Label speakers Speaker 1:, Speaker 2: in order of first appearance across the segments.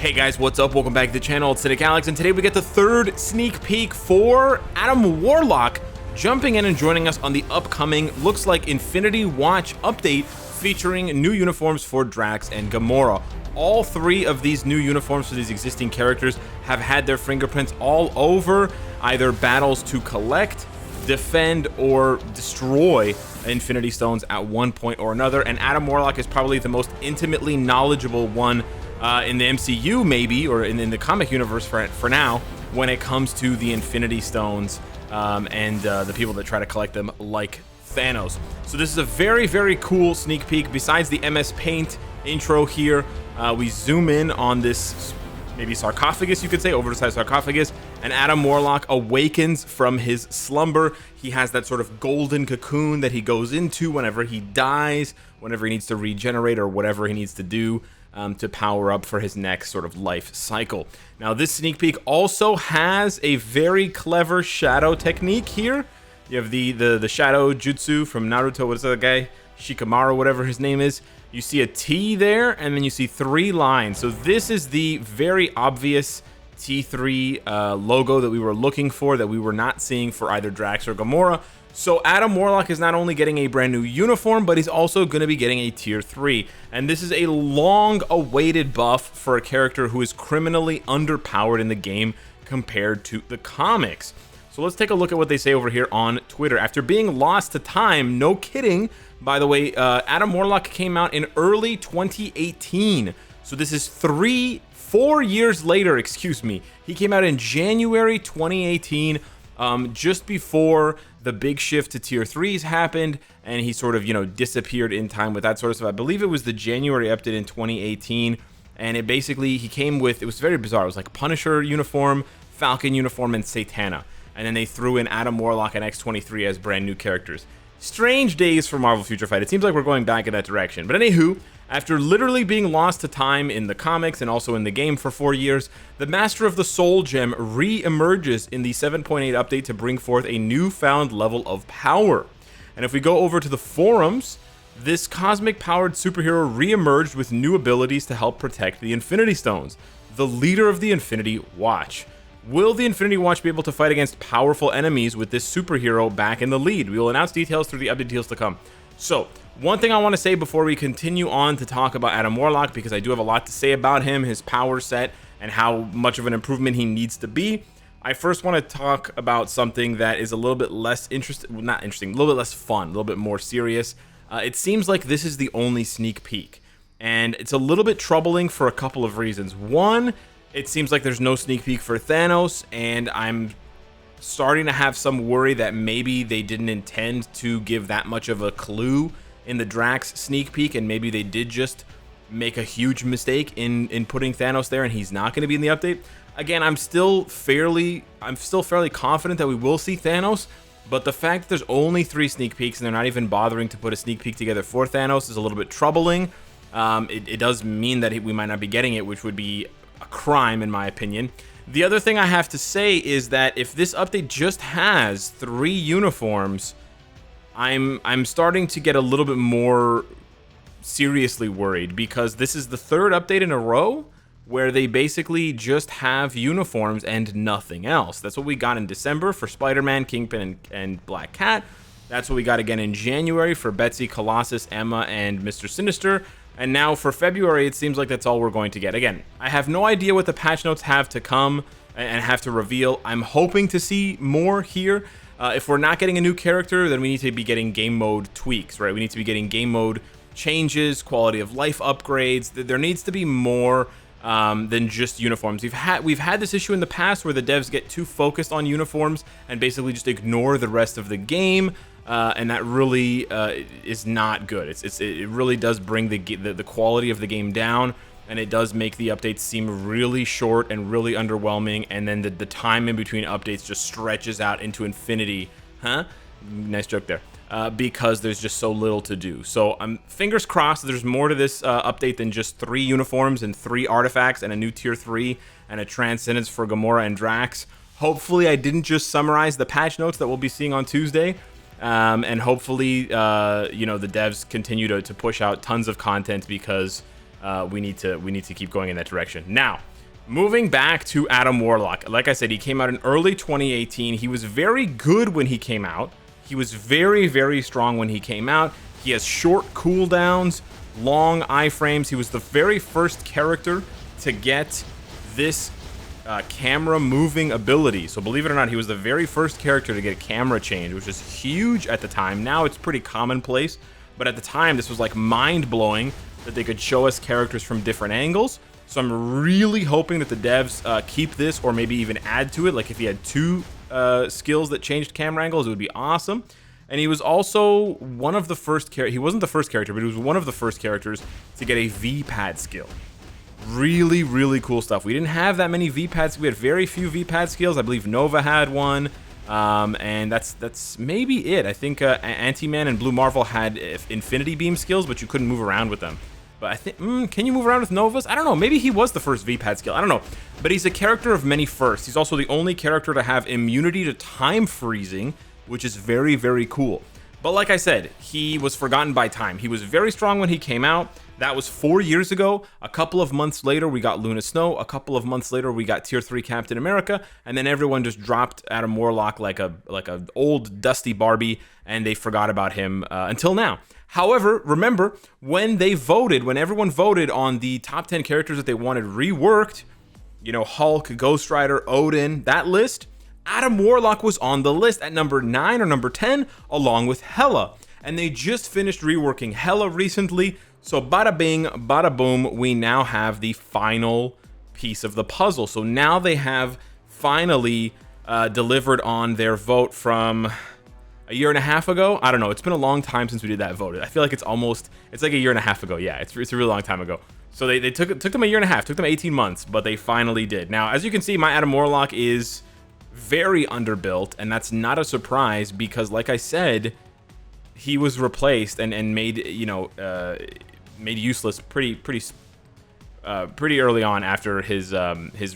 Speaker 1: Hey guys, what's up? Welcome back to the channel. It's Cynicalex, and today we get the third sneak peek for Adam Warlock jumping in and joining us on the upcoming, looks like Infinity Watch update featuring new uniforms for Drax and Gamora. All three of these new uniforms for these existing characters have had their fingerprints all over either battles to collect, defend, or destroy Infinity Stones at one point or another, and Adam Warlock is probably the most intimately knowledgeable one in the MCU, maybe, or in the comic universe for now, when it comes to the Infinity Stones and the people that try to collect them, like Thanos. So this is a very, very cool sneak peek. Besides the MS Paint intro here, we zoom in on this maybe sarcophagus, you could say, oversized sarcophagus, and Adam Warlock awakens from his slumber. He has that sort of golden cocoon that he goes into whenever he dies, whenever he needs to regenerate, or whatever he needs to do to power up for his next sort of life cycle. Now, this sneak peek also has a very clever shadow technique here. You have the shadow jutsu from Naruto. What is that guy? Shikamaru, whatever his name is. You see a T there, and then you see 3 lines. So this is the very obvious T3 logo that we were looking for, that we were not seeing for either Drax or Gamora. So Adam Warlock is not only getting a brand new uniform, but he's also going to be getting a tier 3. And this is a long-awaited buff for a character who is criminally underpowered in the game compared to the comics. So let's take a look at what they say over here on Twitter. After being lost to time, no kidding, by the way, Adam Warlock came out in early 2018. So this is 4 years later, excuse me. He came out in January 2018, just before the big shift to tier 3s happened, and he sort of, disappeared in time with that sort of stuff. I believe it was the January update in 2018, and it basically, he came with, it was very bizarre. It was like Punisher uniform, Falcon uniform, and Satana. And then they threw in Adam Warlock and X-23 as brand new characters. Strange days for Marvel Future Fight. It seems like we're going back in that direction. But anywho, after literally being lost to time in the comics and also in the game for 4 years, the Master of the Soul Gem re-emerges in the 7.8 update to bring forth a newfound level of power. And if we go over to the forums, this cosmic-powered superhero re-emerged with new abilities to help protect the Infinity Stones, the leader of the Infinity Watch. Will the Infinity Watch be able to fight against powerful enemies with this superhero back in the lead? We will announce details through the update deals to come. So, one thing I want to say before we continue on to talk about Adam Warlock, because I do have a lot to say about him, his power set, and how much of an improvement he needs to be. I first want to talk about something that is a little bit less interesting, not interesting, a little bit less fun, a little bit more serious. It seems like this is the only sneak peek, and it's a little bit troubling for a couple of reasons. One, it seems like there's no sneak peek for Thanos, and I'm starting to have some worry that maybe they didn't intend to give that much of a clue in the Drax sneak peek, and maybe they did just make a huge mistake in putting Thanos there, and he's not going to be in the update. Again, I'm still fairly confident that we will see Thanos, but the fact that there's only 3 sneak peeks and they're not even bothering to put a sneak peek together for Thanos is a little bit troubling. It does mean that we might not be getting it, which would be a crime in my opinion. The other thing I have to say is that if this update just has 3 uniforms, I'm starting to get a little bit more seriously worried, because this is the 3rd update in a row where they basically just have uniforms and nothing else. That's what we got in December for Spider-Man, Kingpin, and Black Cat. That's what we got again in January for Betsy, Colossus, Emma, and Mr. Sinister. And now for February, it seems like that's all we're going to get. Again, I have no idea what the patch notes have to come and have to reveal. I'm hoping to see more here. If we're not getting a new character, then we need to be getting game mode tweaks, right? We need to be getting game mode changes, quality of life upgrades. There needs to be more than just uniforms. We've had this issue in the past where the devs get too focused on uniforms and basically just ignore the rest of the game. And that really is not good. It really does bring the quality of the game down, and it does make the updates seem really short and really underwhelming, and then the time in between updates just stretches out into infinity. Nice joke there. Because there's just so little to do. So I'm fingers crossed there's more to this update than just 3 uniforms and 3 artifacts and a new tier 3 and a transcendence for Gamora and Drax. Hopefully I didn't just summarize the patch notes that we'll be seeing on Tuesday. And hopefully, the devs continue to push out tons of content, because we need to keep going in that direction. Now, Moving back to Adam Warlock, like I said, he came out in early 2018. He was very good when he came out. He was very, very strong when he came out. He has short cooldowns, long iframes. He was the very first character to get this camera moving ability. So believe it or not, he was the very first character to get a camera change, which is huge at the time. Now it's pretty commonplace, but at the time this was like mind-blowing that they could show us characters from different angles. So I'm really hoping that the devs keep this, or maybe even add to it. Like if he had two skills that changed camera angles, it would be awesome. And he was also one of the first he wasn't the first character, but he was one of the first characters to get a V-pad skill. Really, really cool stuff. We didn't have that many V-pads. We had very few V-pad skills. I believe Nova had one, and that's maybe it. I think Ant-Man and Blue Marvel had Infinity Beam skills, but you couldn't move around with them. But I think, can you move around with Novas? I don't know. Maybe he was the first V-pad skill. I don't know. But he's a character of many firsts. He's also the only character to have immunity to time freezing, which is very, very cool. But like I said, he was forgotten by time. He was very strong when he came out. That was 4 years ago. A couple of months later, we got Luna Snow. A couple of months later, we got Tier 3 Captain America. And then everyone just dropped Adam Warlock like a old dusty Barbie, and they forgot about him until now. However, remember, when everyone voted on the top 10 characters that they wanted reworked, you know, Hulk, Ghost Rider, Odin, that list, Adam Warlock was on the list at number 9 or number 10, along with Hela. And they just finished reworking Hela recently, so bada bing, bada boom, we now have the final piece of the puzzle. So now they have finally delivered on their vote from a year and a half ago. I don't know. It's been a long time since we did that vote. I feel like it's like a year and a half ago. Yeah, it's a really long time ago. So they took them a year and a half, took them 18 months, but they finally did. Now, as you can see, my Adam Warlock is very underbuilt, and that's not a surprise because, like I said, he was replaced and made, you know, made useless pretty early on after his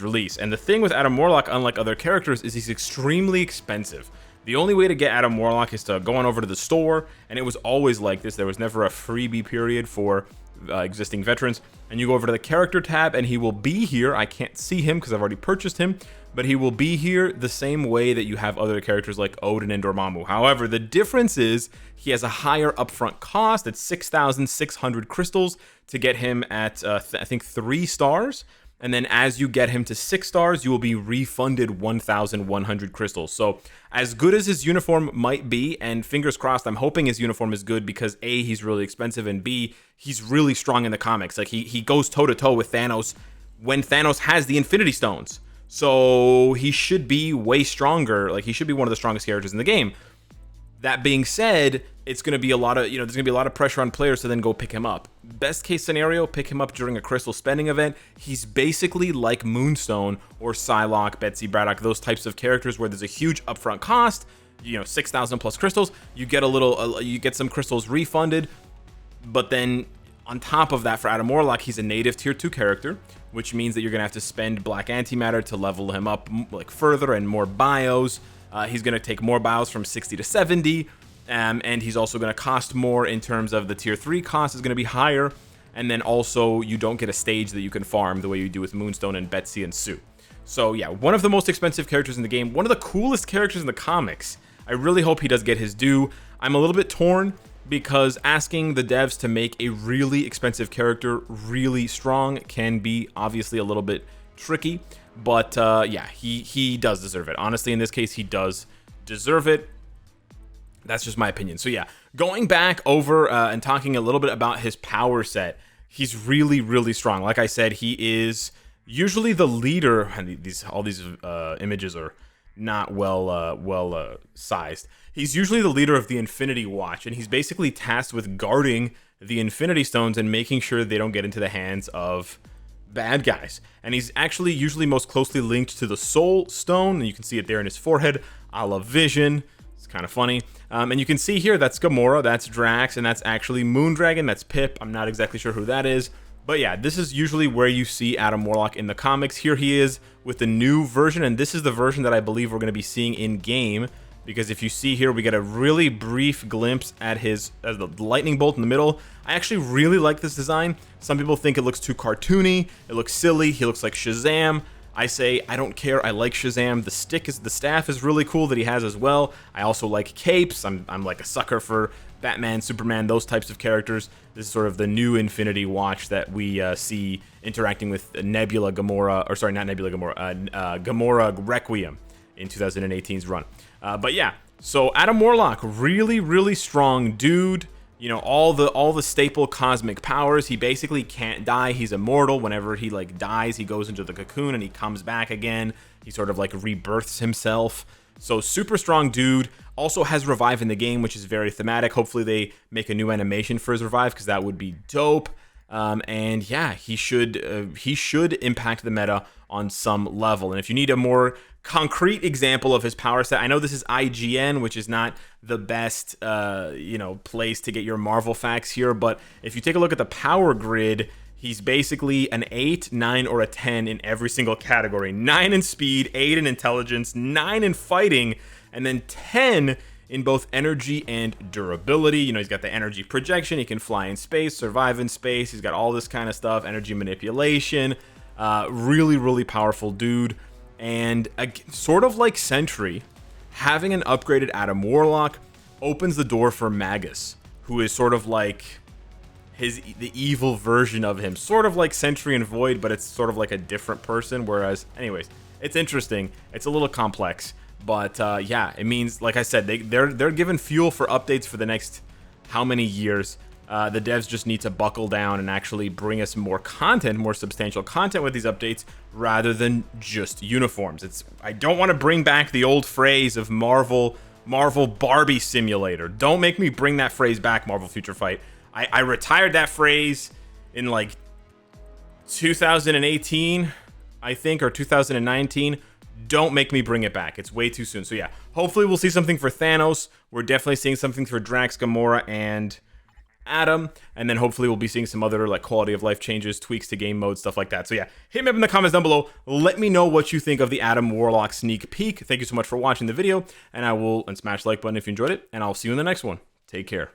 Speaker 1: release. And the thing with Adam Warlock, unlike other characters, is he's extremely expensive. The only way to get Adam Warlock is to go on over to the store, and it was always like this. There was never a freebie period for existing veterans. And you go over to the character tab, and he will be here. I can't see him because I've already purchased him, but he will be here the same way that you have other characters like Odin and Dormammu. However, the difference is he has a higher upfront cost. It's 6,600 crystals to get him at, I think, 3 stars. And then as you get him to 6 stars, you will be refunded 1,100 crystals. So as good as his uniform might be, and fingers crossed, I'm hoping his uniform is good because A, he's really expensive, and B, he's really strong in the comics. Like he goes toe-to-toe with Thanos when Thanos has the Infinity Stones. So he should be way stronger. Like he should be one of the strongest characters in the game. That being said, it's going to be a lot of, there's going to be a lot of pressure on players to then go pick him up. Best case scenario, pick him up during a crystal spending event. He's basically like Moonstone or Psylocke, Betsy Braddock, those types of characters where there's a huge upfront cost, 6,000 plus crystals. You get you get some crystals refunded, but then on top of that, for Adam Warlock, he's a native tier 2 character, which means that you're going to have to spend black antimatter to level him up like further and more bios. He's going to take more bios from 60 to 70, and he's also going to cost more in terms of the tier 3 cost is going to be higher, and then also you don't get a stage that you can farm the way you do with Moonstone and Betsy and Sue. So yeah, one of the most expensive characters in the game, one of the coolest characters in the comics. I really hope he does get his due. I'm a little bit torn because asking the devs to make a really expensive character really strong can be obviously a little bit tricky. But yeah, he does deserve it. Honestly, in this case, he does deserve it. That's just my opinion. So yeah, going back over and talking a little bit about his power set, he's really, really strong. Like I said, he is usually the leader. And all these images are not well sized. He's usually the leader of the Infinity Watch, and he's basically tasked with guarding the Infinity Stones and making sure they don't get into the hands of bad guys. And he's actually usually most closely linked to the Soul Stone, and you can see it there in his forehead, a la Vision. It's kind of funny. And you can see here, that's Gamora, that's Drax, and that's actually Moondragon, that's Pip. I'm not exactly sure who that is. But yeah, this is usually where you see Adam Warlock in the comics. Here he is with the new version, and this is the version that I believe we're going to be seeing in-game. because if you see here, we get a really brief glimpse at his the lightning bolt in the middle. I actually really like this design. Some people think it looks too cartoony, it looks silly, he looks like Shazam. I say I don't care, I like Shazam. The staff is really cool that he has as well. I also like capes. I'm like a sucker for Batman, Superman, those types of characters. This is sort of the new Infinity Watch that we see interacting with Nebula Gamora, or sorry, not Nebula Gamora, Gamora Requiem in 2018's run. But yeah, so Adam Warlock, really strong dude. You know, all the staple cosmic powers. He basically can't die. He's immortal. Whenever he like dies, he goes into the cocoon and he comes back again. He sort of like rebirths himself. So super strong dude. Also has revive in the game, which is very thematic. Hopefully they make a new animation for his revive, because that would be dope. And yeah, he should impact the meta on some level. And if you need a more concrete example of his power set, I know this is IGN, which is not the best place to get your Marvel facts here, but if you take a look at the power grid, he's basically an 8, 9, or a 10 in every single category. 9 in speed, 8 in intelligence, 9 in fighting, and then 10 in both energy and durability. You know, he's got the energy projection, he can fly in space, survive in space, he's got all this kind of stuff, energy manipulation. Really powerful dude. And sort of like Sentry, having an upgraded Adam Warlock opens the door for Magus, who is sort of like the evil version of him, sort of like Sentry and Void, but it's sort of like a different person. Whereas, anyways, it's interesting. It's a little complex, but yeah, it means, like I said, they're given fuel for updates for the next how many years. The devs just need to buckle down and actually bring us more content, more substantial content with these updates, rather than just uniforms. I don't want to bring back the old phrase of Marvel Barbie Simulator. Don't make me bring that phrase back, Marvel Future Fight. I retired that phrase in like 2018, I think, or 2019. Don't make me bring it back. It's way too soon. So yeah, hopefully we'll see something for Thanos. We're definitely seeing something for Drax, Gamora, and Adam, and then hopefully we'll be seeing some other like quality of life changes, tweaks to game mode, stuff like that. So yeah, hit me up in the comments down below. Let me know what you think of the Adam Warlock sneak peek. Thank you so much for watching the video, and smash the like button if you enjoyed it, and I'll see you in the next one. Take care.